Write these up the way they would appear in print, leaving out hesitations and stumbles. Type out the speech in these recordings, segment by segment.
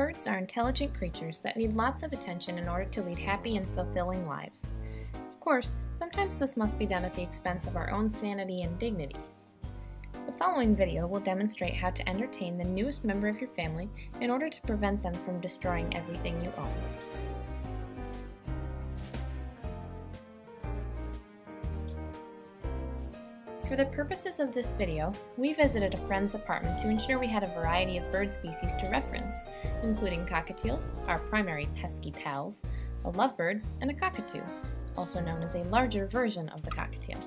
Birds are intelligent creatures that need lots of attention in order to lead happy and fulfilling lives. Of course, sometimes this must be done at the expense of our own sanity and dignity. The following video will demonstrate how to entertain the newest member of your family in order to prevent them from destroying everything you own. For the purposes of this video, we visited a friend's apartment to ensure we had a variety of bird species to reference, including cockatiels, our primary pesky pals, a lovebird, and a cockatoo, also known as a larger version of the cockatiel.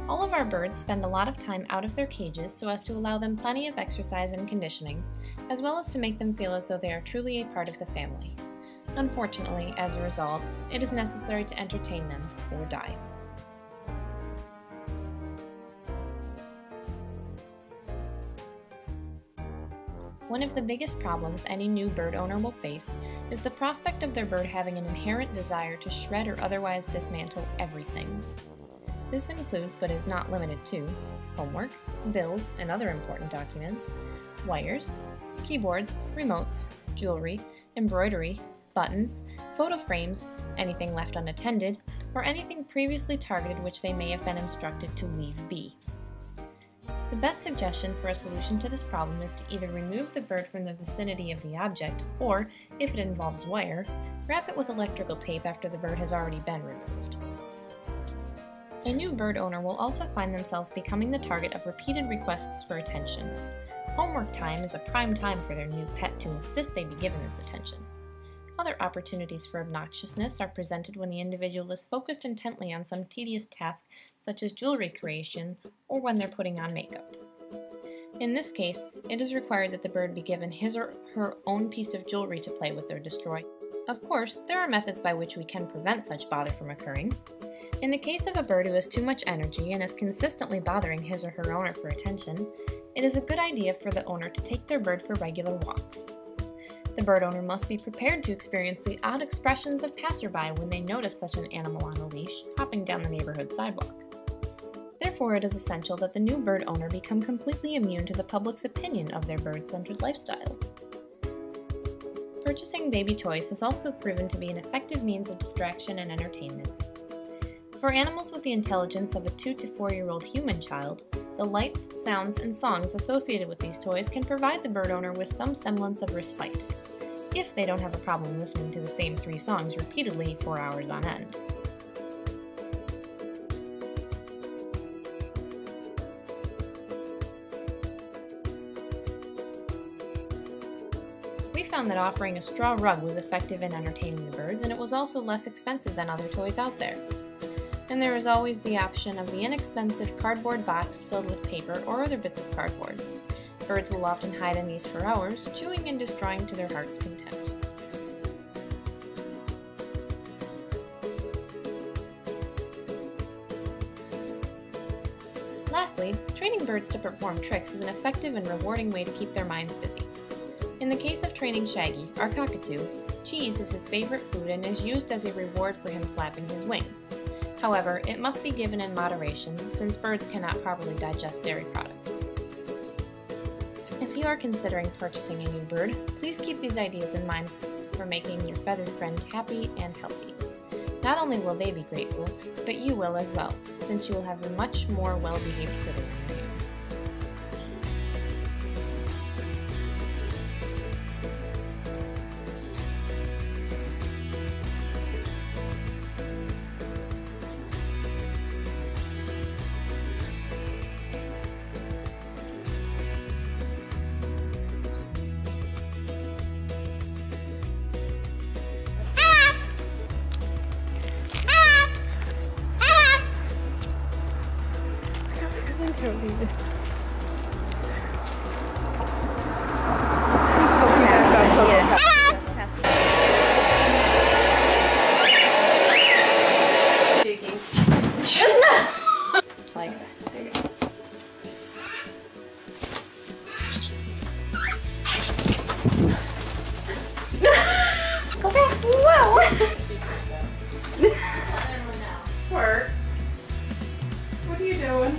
All of our birds spend a lot of time out of their cages so as to allow them plenty of exercise and conditioning, as well as to make them feel as though they are truly a part of the family. Unfortunately, as a result, it is necessary to entertain them or die. One of the biggest problems any new bird owner will face is the prospect of their bird having an inherent desire to shred or otherwise dismantle everything. This includes, but is not limited to, homework, bills and other important documents, wires, keyboards, remotes, jewelry, embroidery, buttons, photo frames, anything left unattended, or anything previously targeted which they may have been instructed to leave be. The best suggestion for a solution to this problem is to either remove the bird from the vicinity of the object, or, if it involves wire, wrap it with electrical tape after the bird has already been removed. A new bird owner will also find themselves becoming the target of repeated requests for attention. Homework time is a prime time for their new pet to insist they be given this attention. Other opportunities for obnoxiousness are presented when the individual is focused intently on some tedious task such as jewelry creation or when they're putting on makeup. In this case, it is required that the bird be given his or her own piece of jewelry to play with or destroy. Of course, there are methods by which we can prevent such bother from occurring. In the case of a bird who has too much energy and is consistently bothering his or her owner for attention, it is a good idea for the owner to take their bird for regular walks. The bird owner must be prepared to experience the odd expressions of passerby when they notice such an animal on a leash hopping down the neighborhood sidewalk. Therefore, it is essential that the new bird owner become completely immune to the public's opinion of their bird-centered lifestyle. Purchasing baby toys has also proven to be an effective means of distraction and entertainment. For animals with the intelligence of a 2 to 4-year-old human child, the lights, sounds, and songs associated with these toys can provide the bird owner with some semblance of respite, if they don't have a problem listening to the same 3 songs repeatedly for hours on end. We found that offering a straw rug was effective in entertaining the birds, and it was also less expensive than other toys out there. And there is always the option of the inexpensive cardboard box filled with paper or other bits of cardboard. Birds will often hide in these for hours, chewing and destroying to their heart's content. Lastly, training birds to perform tricks is an effective and rewarding way to keep their minds busy. In the case of training Shaggy, our cockatoo, cheese is his favorite food and is used as a reward for him flapping his wings. However, it must be given in moderation, since birds cannot properly digest dairy products. If you are considering purchasing a new bird, please keep these ideas in mind for making your feathered friend happy and healthy. Not only will they be grateful, but you will as well, since you will have a much more well-behaved critter than you. Don't do this. Just not like that. There you go. Go back. Whoa! Squirt. What are you doing?